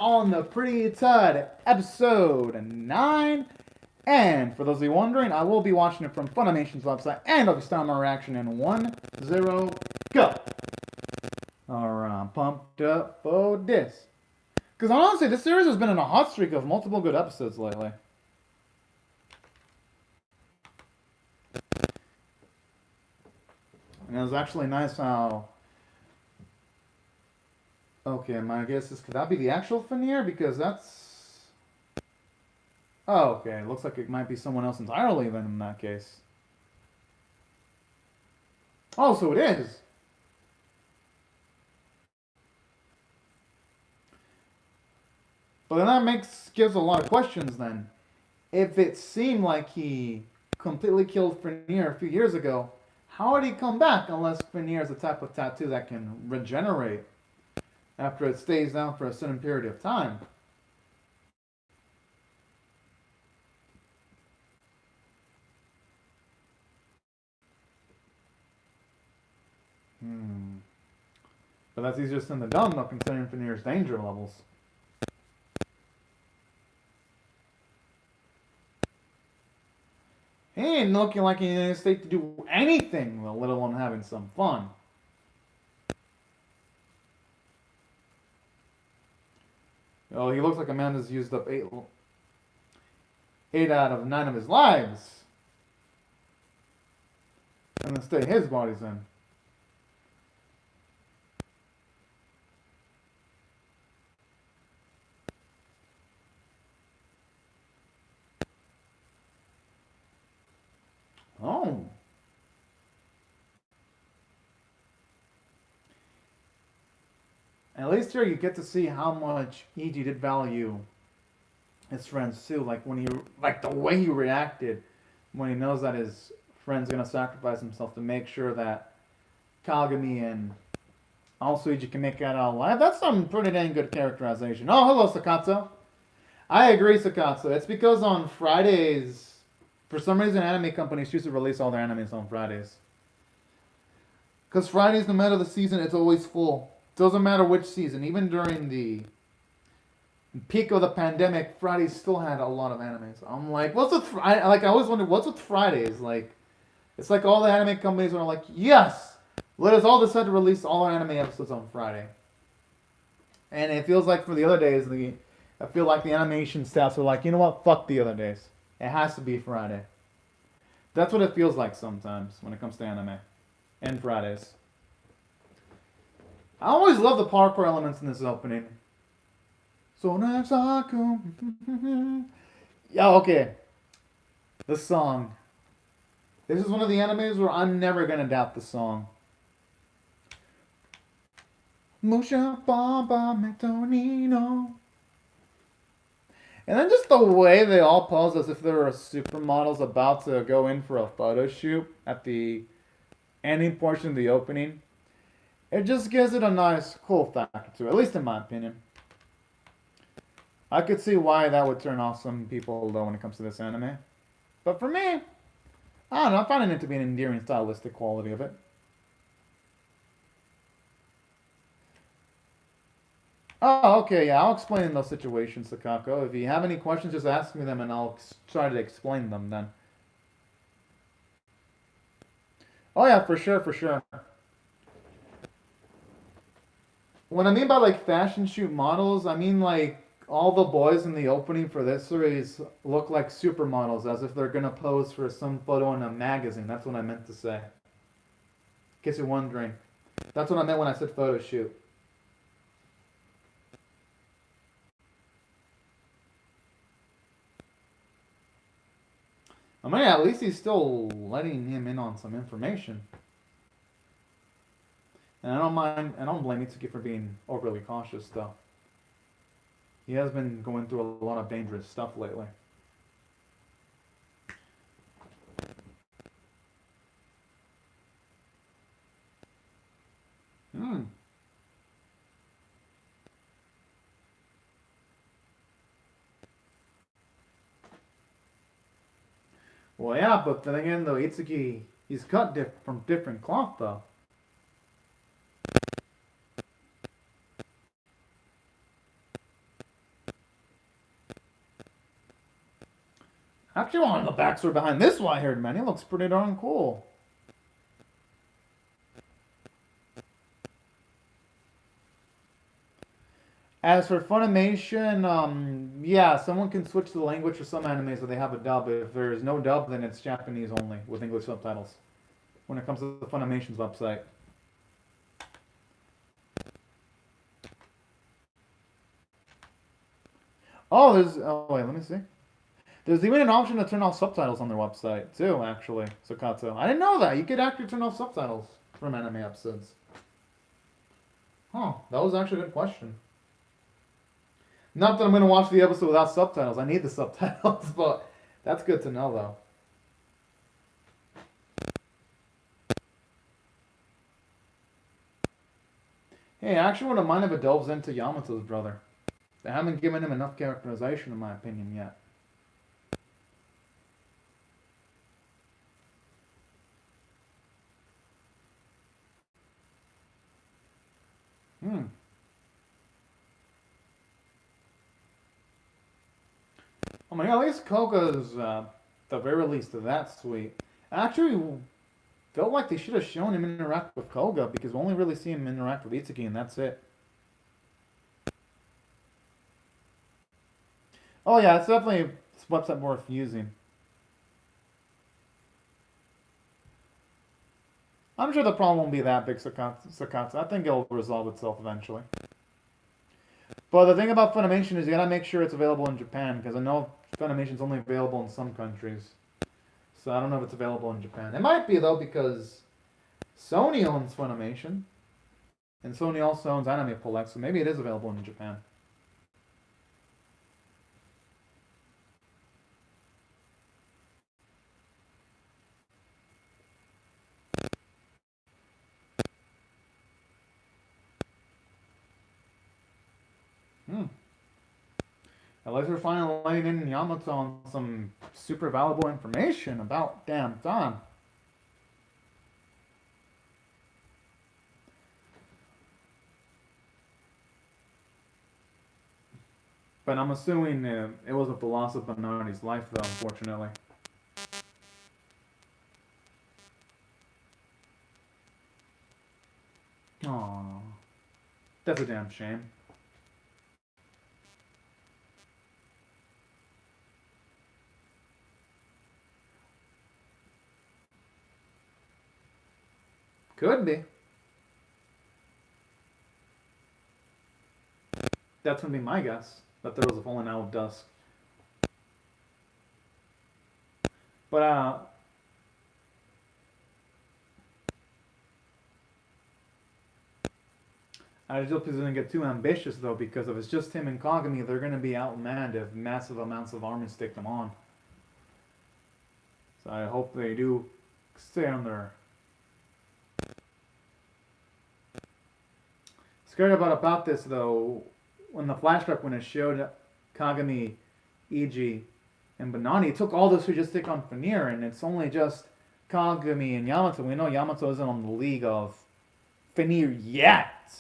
on the Praeter episode 9. And for those of you wondering, I will be watching it from Funimation's website, and I'll be starting my reaction in 1, 0, go! Alright, I'm pumped up for this. Because honestly, this series has been in a hot streak of multiple good episodes lately. And it was actually nice how... Okay, my guess is, could that be the actual veneer? Because that's... Oh, okay. It looks like it might be someone else entirely then in that case. Oh, so it is. But then that gives a lot of questions then. If it seemed like he completely killed Veneer a few years ago, how would he come back unless Veneer is the type of tattoo that can regenerate after it stays down for a certain period of time? But that's easier said than done, though, considering Veneer's danger levels. He ain't looking like he's in a state to do anything, let alone having some fun. Oh, he looks like a man that's used up 8 out of 9 of his lives. And the state his body's in. Oh. At least here you get to see how much E.G. did value his friends too. Like when the way he reacted when he knows that his friend's gonna sacrifice himself to make sure that Kagami and also E.G. can make it out alive. That's some pretty dang good characterization. Oh, hello, Sakatsu. I agree, Sakatsu. It's because on Fridays, for some reason, anime companies choose to release all their animes on Fridays. Because Fridays, no matter the season, it's always full. Doesn't matter which season. Even during the peak of the pandemic, Fridays still had a lot of animes. I'm like, what's with... I always wondered, what's with Fridays? Like, it's like all the anime companies are like, yes! Let us all decide to release all our anime episodes on Friday. And it feels like for the other days, I feel like the animation staffs are like, you know what? Fuck the other days. It has to be Friday. That's what it feels like sometimes when it comes to anime. And Fridays. I always love the parkour elements in this opening. So nice, yeah, okay. The song. This is one of the animes where I'm never gonna doubt the song. Musha Baba Metonino. And then just the way they all pose as if they were supermodels about to go in for a photo shoot at the ending portion of the opening. It just gives it a nice, cool factor to it, at least in my opinion. I could see why that would turn off some people, though, when it comes to this anime. But for me, I don't know, I'm finding it to be an endearing stylistic quality of it. Oh, okay, yeah, I'll explain those situations, Sakako. If you have any questions, just ask me them and I'll try to explain them then. Oh yeah, for sure, for sure. What I mean by like fashion shoot models, I mean like all the boys in the opening for this series look like supermodels, as if they're gonna pose for some photo in a magazine. That's what I meant to say. In case you're wondering. That's what I meant when I said photo shoot. I mean, at least he's still letting him in on some information. And I don't blame Mitsuki for being overly cautious, though. He has been going through a lot of dangerous stuff lately. Well, yeah, but then again, though, Itsuki, he's cut from different cloth, though. I actually want the backstory behind this white-haired man. He looks pretty darn cool. As for Funimation, yeah, someone can switch the language for some animes so they have a dub. If there's no dub, then it's Japanese only with English subtitles. When it comes to the Funimation's website. Oh, wait, let me see. There's even an option to turn off subtitles on their website, too, actually, Sakato. I didn't know that. You could actually turn off subtitles from anime episodes. Huh, that was actually a good question. Not that I'm going to watch the episode without subtitles. I need the subtitles, but that's good to know, though. Hey, I actually wouldn't mind if it delves into Yamato's brother. They haven't given him enough characterization, in my opinion, yet. I mean, at least Koga's, the very least, that sweet. I actually felt like they should have shown him interact with Koga, because we only really see him interact with Itsuki, and that's it. Oh yeah, it's definitely this website worth using. I'm sure the problem won't be that big, Sakatsu. I think it'll resolve itself eventually. But the thing about Funimation is you gotta make sure it's available in Japan, because I know Funimation's only available in some countries. So I don't know if it's available in Japan. It might be, though, because Sony owns Funimation. And Sony also owns Anime Pollex, so maybe it is available in Japan. At least we're finally letting in Yamato on some super valuable information about damn time. But I'm assuming it wasn't the loss of Bernardi's life, though, unfortunately. Aww. That's a damn shame. Could be. That's gonna be my guess. That there was a falling out of dusk. But I just hope he doesn't get too ambitious, though, because if it's just him and Kagami, they're gonna be outmanned if massive amounts of armies take them on. So I hope they do stay on their. Scared about this, though, when the flashback when it showed Kagami, Iji, and Banani, it took all this to just take on Fenrir, and it's only just Kagami and Yamato. We know Yamato isn't on the league of Fenrir yet.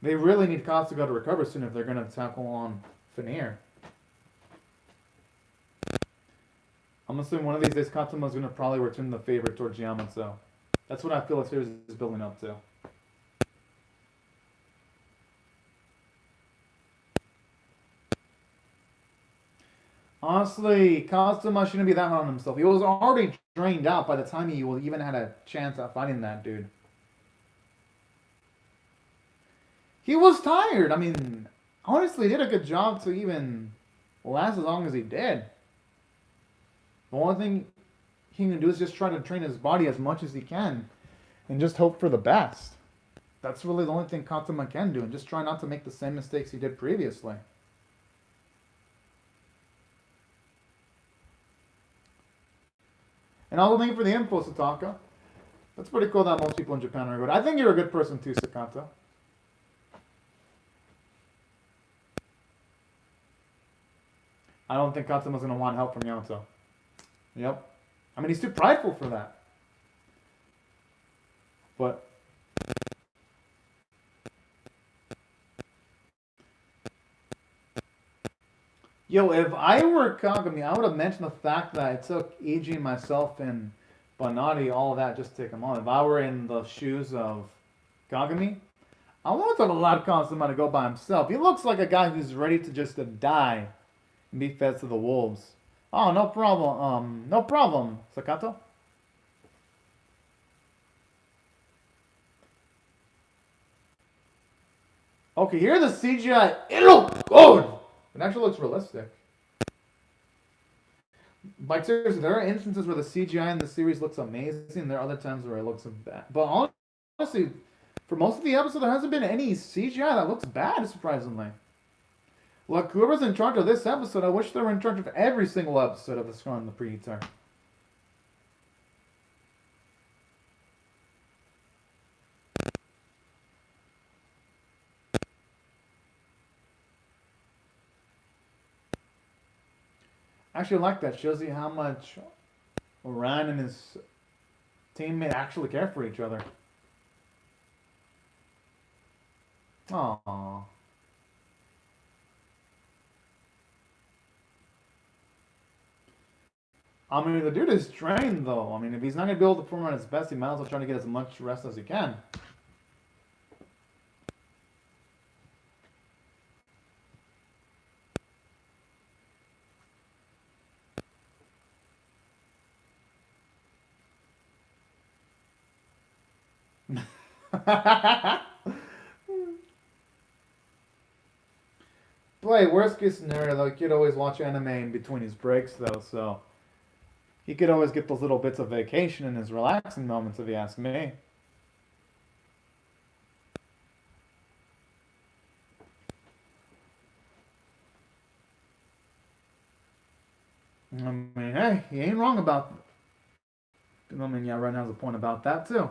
They really need Kasuga to recover soon if they're going to tackle on Fenrir. I'm assuming one of these days Katsuma's going to probably return the favor towards Yamato. That's what I feel the series is building up to. Honestly, Kazuma shouldn't be that hard on himself. He was already drained out by the time he even had a chance at fighting that dude. He was tired. I mean, honestly, he did a good job to even last as long as he did. The only thing he can do is just try to train his body as much as he can and just hope for the best. That's really the only thing Kazuma can do, and just try not to make the same mistakes he did previously. And also thank you for the info, Sataka. That's pretty cool that most people in Japan are good. I think you're a good person too, Sakata. I don't think Katsuma's going to want help from Yamato. Yep. I mean, he's too prideful for that. But Yo, if I were Kagami, I would have mentioned the fact that it took EG, myself, and Bonatti, all of that just to take him on. If I were in the shoes of Kagami, I want to allow Kazuma to go by himself. He looks like a guy who's ready to just die and be fed to the wolves. Oh, no problem. No problem, Sakato. Okay, here the CGI, it looks good. It actually looks realistic. Like seriously, there are instances where the CGI in the series looks amazing. There are other times where it looks bad. But honestly, for most of the episode, there hasn't been any CGI that looks bad, surprisingly. Look, whoever's in charge of this episode, I wish they were in charge of every single episode of the Scar and the Praeter. I actually like that. Shows you how much Ryan and his teammate actually care for each other. Aww. I mean, the dude is trained, though. I mean, if he's not going to be able to perform at his best, he might as well try to get as much rest as he can. Play, worst case scenario, though, he could always watch anime in between his breaks, though, so he could always get those little bits of vacation in his relaxing moments, if you ask me. I mean, hey, he ain't wrong about it. I mean, yeah, Ren has a point about that, too.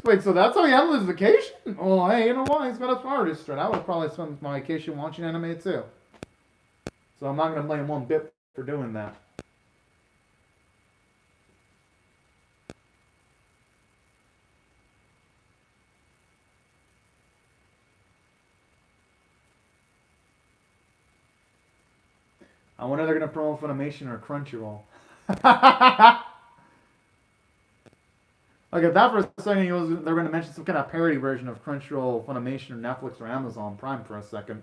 Wait, so that's how he handled his vacation? Oh, hey, you know what? He's got his priorities straight. I would probably spend my vacation watching anime, too. So I'm not going to blame one bit for doing that. I wonder if they're going to promote Funimation or Crunchyroll. Okay, that for a second, they're going to mention some kind of parody version of Crunchyroll, Funimation, or Netflix, or Amazon Prime for a second.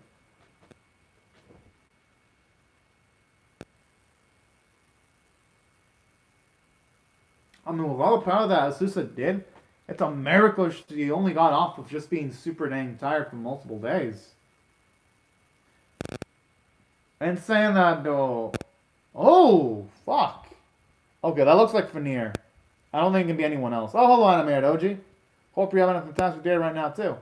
I mean, with all the power that Asusa did, it's a miracle she only got off of just being super dang tired for multiple days. And saying that, though... Oh, fuck. Okay, that looks like Veneer. I don't think it can be anyone else. Oh, hold on a minute, OG. Hope you're having a fantastic day right now, too.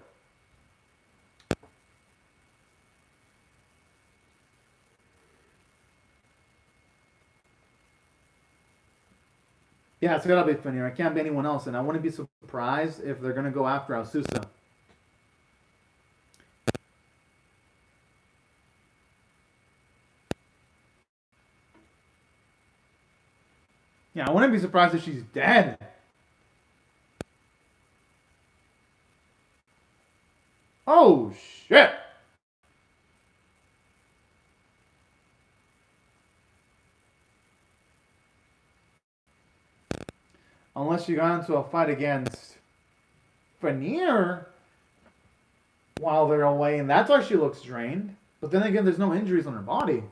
Yeah, it's gotta be Veneer. It can't be anyone else, and I wouldn't be surprised if they're gonna go after Asusa. Yeah, I wouldn't be surprised if she's dead. Oh, shit. Unless she got into a fight against Veneer while they're away, and that's why she looks drained. But then again, there's no injuries on her body.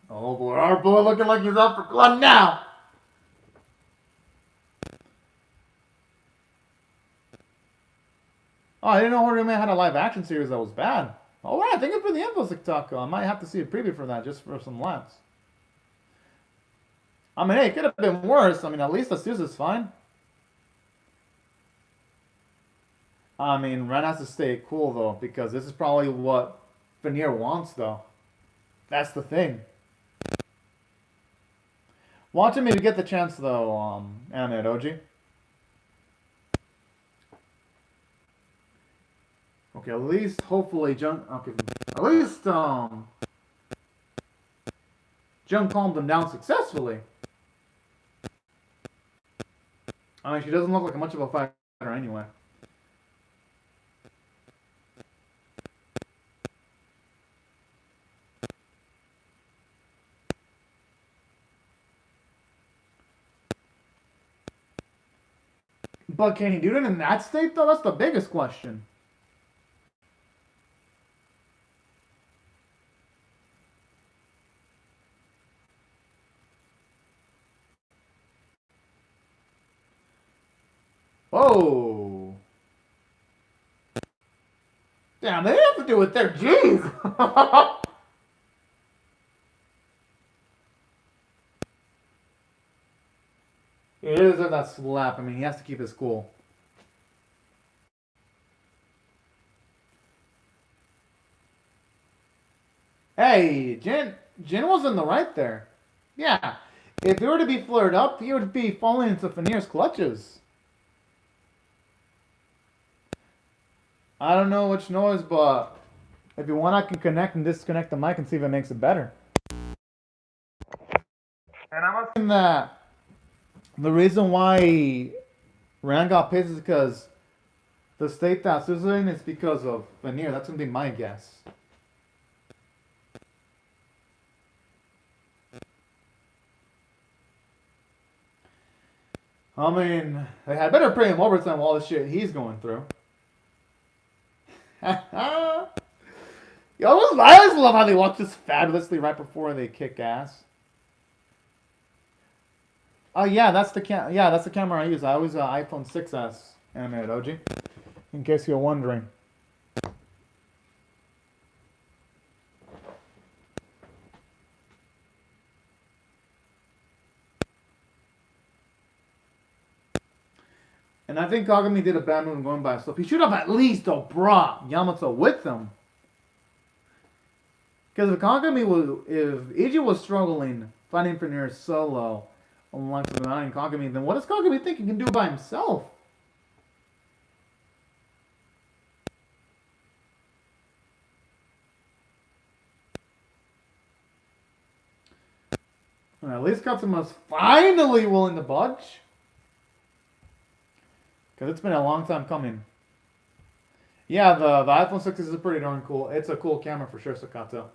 Oh boy, our boy looking like he's up for blood now. Oh, I didn't know Horimiya had a live action series that was bad. Alright, thank you for the info, Taco. I might have to see a preview for that just for some laughs. I mean, hey, it could have been worse. I mean, at least Asusa's fine. I mean, Ren has to stay cool, though, because this is probably what Veneer wants, though. That's the thing. Watch him if you get the chance, though, Anime Doji. Okay, at least, hopefully, at least, Jung calmed him down successfully. I mean, she doesn't look like much of a fighter anyway. But can he do it in that state, though? That's the biggest question. Whoa. Damn, they have to do with their G's. He deserves that slap. I mean, he has to keep his cool. Hey, Jin was in the right there. Yeah. If he were to be flared up, he would be falling into Veneer's clutches. I don't know which noise, but if you want, I can connect and disconnect the mic and see if it makes it better. And I'm assuming that the reason why Rand got pissed is because the state that Susan's in is because of Veneer. That's going to be my guess. I mean, they had better pay him overtime all the shit he's going through. I always love how they walk this fabulously right before they kick ass. Oh yeah, that's the camera I use. I always iPhone 6s animated OG. In case you're wondering. And I think Kagami did a bad move going by himself. He should have at least brought Yamato with him. Because if Iji was struggling fighting for near solo along with Kagami, then what does Kagami think he can do by himself? And at least Katsuma's finally willing to budge. Because it's been a long time coming. Yeah, the iPhone 6 is pretty darn cool. It's a cool camera for sure, Sakato.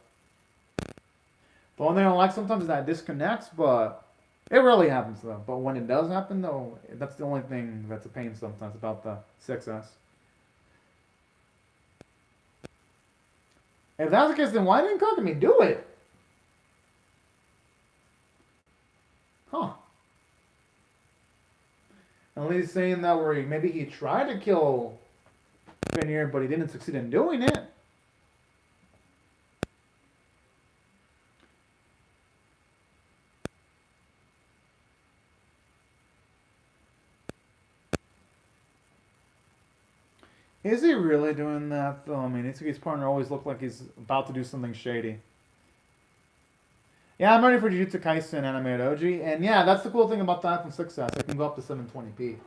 The only thing I don't like sometimes is that it disconnects, but it rarely happens though. But when it does happen though, that's the only thing that's a pain sometimes about the 6S. If that's the case, then why didn't Kagami do it? Huh. At least saying that where maybe he tried to kill Veneer, but he didn't succeed in doing it. Is he really doing that though? I mean, Itsuki's partner always looked like he's about to do something shady. Yeah, I'm ready for Jujutsu Kaisen animated OG, and yeah, that's the cool thing about the iPhone 6S. It can go up to 720p.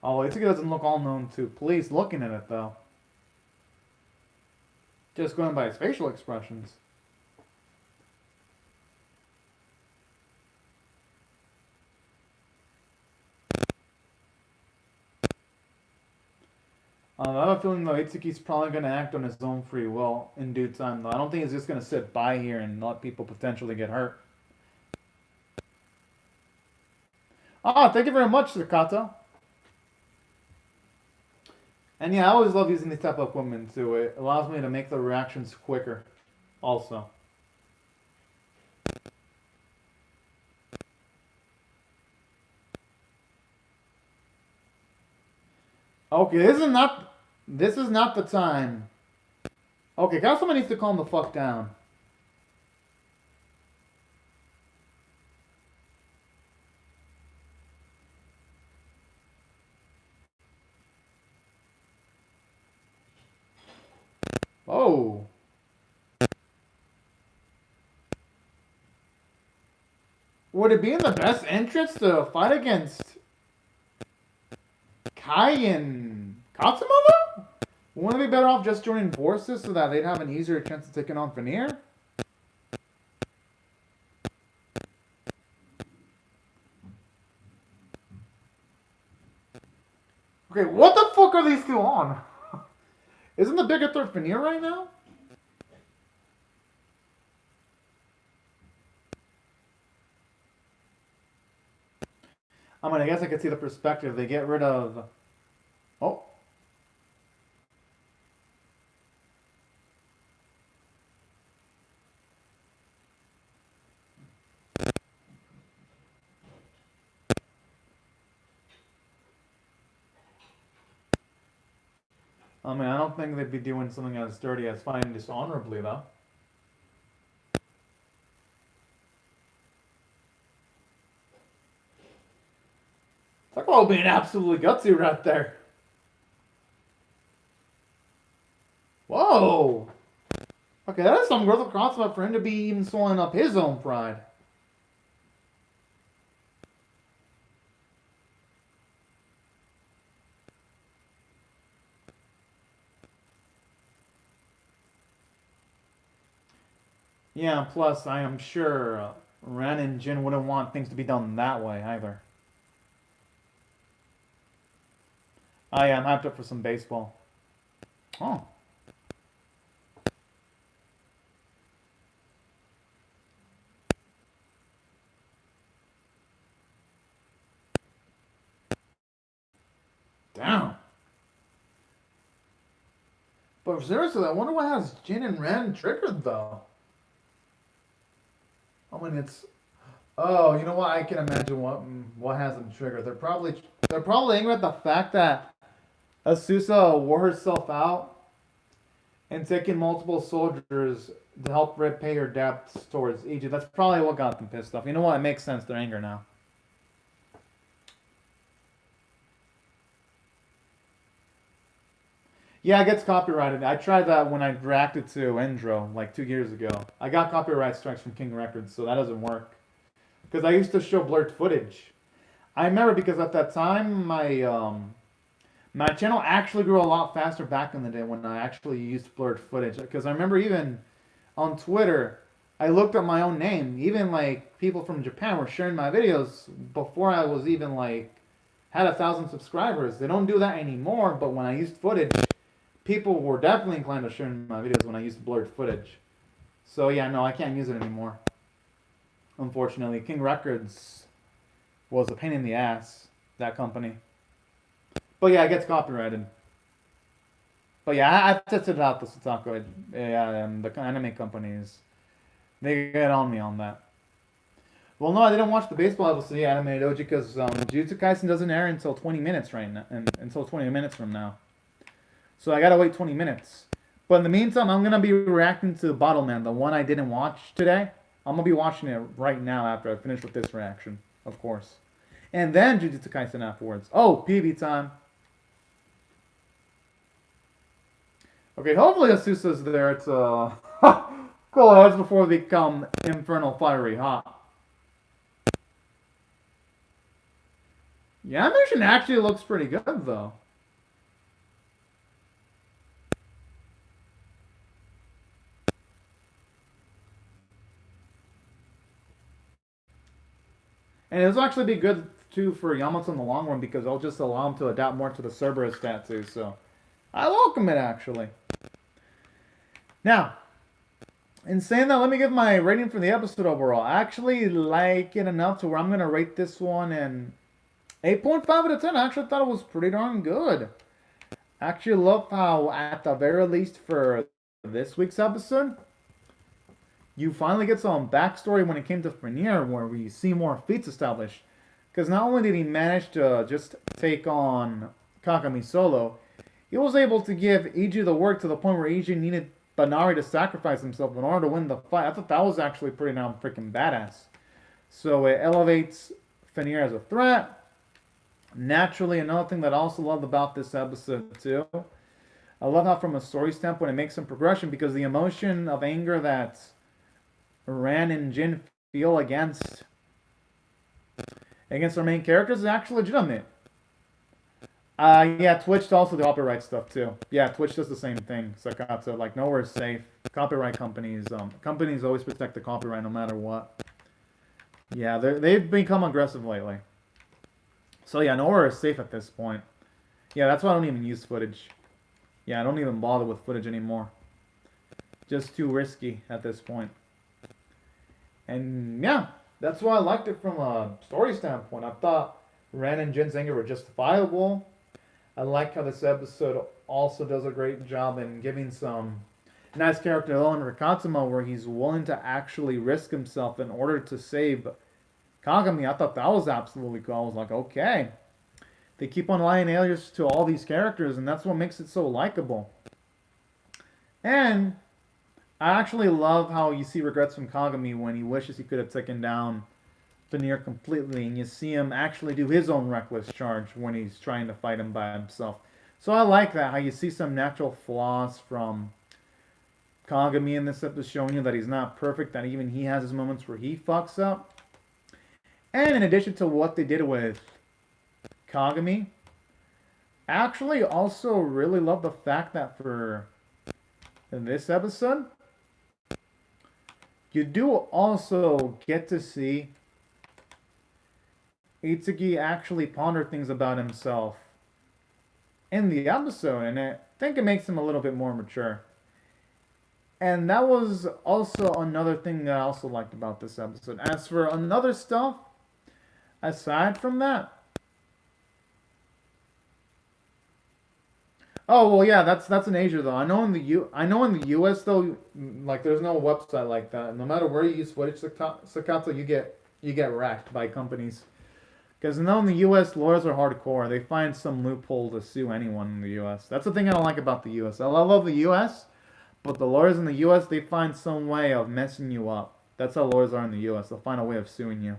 Although Itsuki doesn't look all known to police looking at it though. Just going by his facial expressions. I have a feeling though Itsuki's probably going to act on his own free will in due time though. I don't think he's just going to sit by here and let people potentially get hurt. Ah, thank you very much, Sakato. And yeah, I always love using this type of equipment too. It allows me to make the reactions quicker also. Okay, this is not the time. Okay, Kasuma needs to calm the fuck down. Oh. Would it be in the best interest to fight against Kai and Katsuma though? Wouldn't they be better off just joining forces so that they'd have an easier chance of taking on Veneer? Okay, what the fuck are these two on? Isn't the bigger threat Veneer right now? I mean, I guess I could see the perspective. They get rid of... Oh. I mean, I don't think they'd be doing something as dirty as fighting dishonorably, though. Talk about being absolutely gutsy right there. Whoa! Okay, that is some growth of concept for him to be even swelling up his own pride. Yeah, plus I am sure Ren and Jin wouldn't want things to be done that way either. Oh yeah, I'm hyped up for some baseball. Oh. Damn. But seriously, I wonder what has Jin and Ren triggered though. I mean, it's. Oh, you know what? I can imagine what has them triggered. They're probably angry at the fact that Asusa wore herself out and taking multiple soldiers to help repay her debts towards Egypt. That's probably what got them pissed off. You know what? It makes sense. Their anger now. Yeah, it gets copyrighted. I tried that when I reacted to Endro like 2 years ago. I got copyright strikes from King Records, so that doesn't work. Because I used to show blurred footage. I remember because at that time my channel actually grew a lot faster back in the day when I actually used blurred footage. Because I remember even on Twitter, I looked up my own name. Even like people from Japan were sharing my videos before I was even like had 1,000 subscribers. They don't do that anymore. But when I used footage, people were definitely inclined to share my videos when I used blurred footage. So yeah, no, I can't use it anymore. Unfortunately, King Records was a pain in the ass, that company. But yeah, it gets copyrighted. But yeah, I tested out the Satako, yeah, and the anime companies. They get on me on that. Well, no, I didn't watch the baseball episode yet, Anime Doji, because Jujutsu Kaisen doesn't air until 20 minutes right now, until 20 minutes from now. So I gotta wait 20 minutes. But in the meantime, I'm gonna be reacting to Bottle Man, the one I didn't watch today. I'm gonna be watching it right now after I finish with this reaction, of course. And then Jujutsu Kaisen afterwards. Oh, PB time. Okay, hopefully Asusa's there to cool heads before they become infernal fiery hot. Yeah, animation actually looks pretty good though. And it'll actually be good too for Yamato in the long run because it'll just allow him to adapt more to the Cerberus tattoo. So I welcome it actually. Now, in saying that, let me give my rating for the episode overall. I actually like it enough to where I'm gonna rate this one an 8.5 out of 10. I actually thought it was pretty darn good. I actually love how, at the very least for this week's episode, you finally get some backstory when it came to Frenier, where we see more feats established. Because not only did he manage to just take on Kagami solo, he was able to give Iju the work to the point where Iju needed Banari to sacrifice himself in order to win the fight. I thought that was actually pretty damn freaking badass. So it elevates Fenrir as a threat. Naturally, another thing that I also loved about this episode too, I love how from a story standpoint it makes some progression because the emotion of anger that Ran and Jin feel against our main characters is actually legitimate. Yeah, Twitch also the copyright stuff too. Yeah, Twitch does the same thing. Sakata, like nowhere is safe. Copyright companies always protect the copyright no matter what. Yeah, they've become aggressive lately. So yeah, nowhere is safe at this point. Yeah, that's why I don't even use footage. Yeah, I don't even bother with footage anymore. Just too risky at this point. And yeah, that's why I liked it from a story standpoint. I thought Ren and Jin's anger were justifiable. I like how this episode also does a great job in giving some nice character development for Katsuma, where he's willing to actually risk himself in order to save Kagami. I thought that was absolutely cool. I was like, okay. They keep on lying alias to all these characters, and that's what makes it so likable. And I actually love how you see regrets from Kagami when he wishes he could have taken down Veneer completely, and you see him actually do his own reckless charge when he's trying to fight him by himself. So I like that, how you see some natural flaws from Kagami in this episode, showing you that he's not perfect, that even he has his moments where he fucks up. And in addition to what they did with Kagami, I actually also really love the fact that for this episode, you do also get to see Itsuki actually ponder things about himself in the episode, and I think it makes him a little bit more mature. And that was also another thing that I also liked about this episode. As for another stuff, aside from that, oh well, yeah, that's in Asia though. I know in the U.S. though, like there's no website like that. No matter where you use footage Sakato, you get racked by companies. Because now in the U.S., lawyers are hardcore. They find some loophole to sue anyone in the U.S. That's the thing I don't like about the U.S. I love the U.S., but the lawyers in the U.S., they find some way of messing you up. That's how lawyers are in the U.S. They'll find a way of suing you.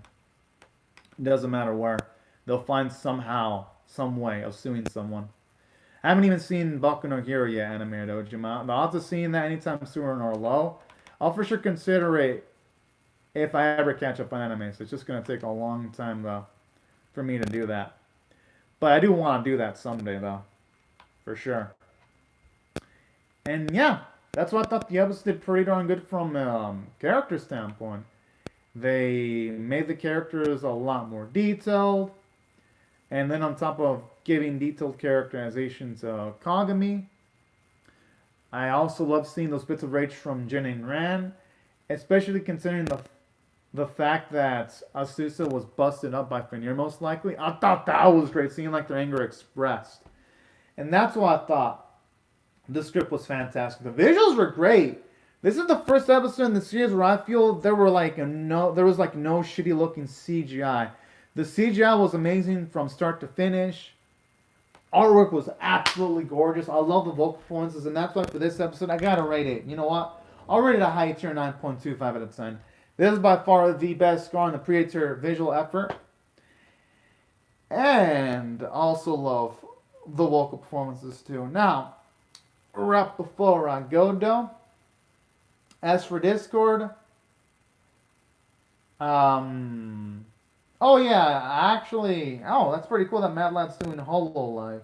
It doesn't matter where. They'll find somehow, some way of suing someone. I haven't even seen Boku no Hero yet, anime or dojima. The odds of seeing that anytime soon are low. I'll for sure consider it if I ever catch up on anime. So it's just going to take a long time, though, for me to do that. But I do want to do that someday, though. For sure. And yeah, that's what I thought the episode did pretty darn good from character standpoint. They made the characters a lot more detailed. And then on top of giving detailed characterization to Kagami, I also love seeing those bits of rage from Jin and Ran, especially considering the fact that Asusa was busted up by Fenrir most likely. I thought that was great, seeing like their anger expressed. And that's why I thought the script was fantastic. The visuals were great. This is the first episode in the series where I feel there was like no shitty looking CGI. The CGI was amazing from start to finish. Artwork was absolutely gorgeous. I love the vocal performances, and that's why for this episode I gotta rate it. You know what? I'll rate it a high tier 9.25 out of 10. This is by far the best score on the Praeter visual effort. And also love the vocal performances too. Now, right before I go though, as for Discord, oh yeah, actually, that's pretty cool that Mad Lad's doing HoloLive.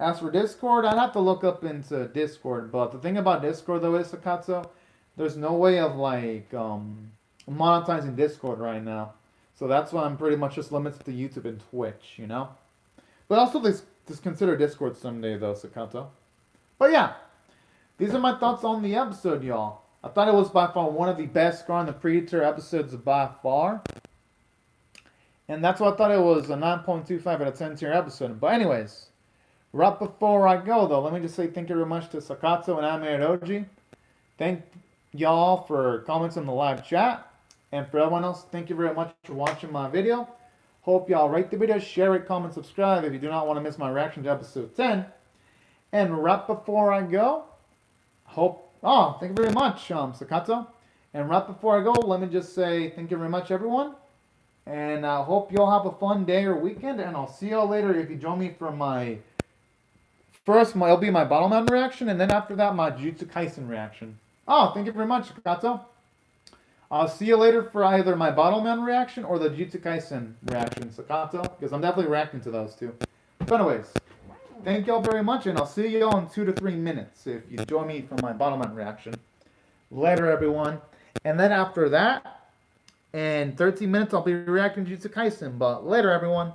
As for Discord, I'd have to look up into Discord, but the thing about Discord though is, Sakatsu, there's no way of like, monetizing Discord right now. So that's why I'm pretty much just limited to YouTube and Twitch, you know? But also just consider Discord someday though, Sakato. But yeah, these are my thoughts on the episode, y'all. I thought it was by far one of the best Scar on the Praeter episodes by far. And that's why I thought it was a 9.25 out of 10 tier episode. But anyways, right before I go though, let me just say thank you very much to Sakato and Ameroji. Thank y'all for comments in the live chat. And for everyone else, thank you very much for watching my video. Hope y'all rate the video, share it, comment, subscribe if you do not want to miss my reaction to episode 10. And right before I go, thank you very much, Sakato. And right before I go, let me just say thank you very much, everyone. And I hope y'all have a fun day or weekend. And I'll see y'all later if you join me for it'll be my Battleman reaction. And then after that, my Jujutsu Kaisen reaction. Thank you very much, Sakato. I'll see you later for either my Battleman reaction or the Jujutsu Kaisen reaction, Sakato. Because I'm definitely reacting to those two. But anyways, thank y'all very much, and I'll see y'all in 2 to 3 minutes if you join me for my bottom line reaction. Later, everyone. And then after that, in 13 minutes, I'll be reacting to Jujutsu Kaisen. But later, everyone.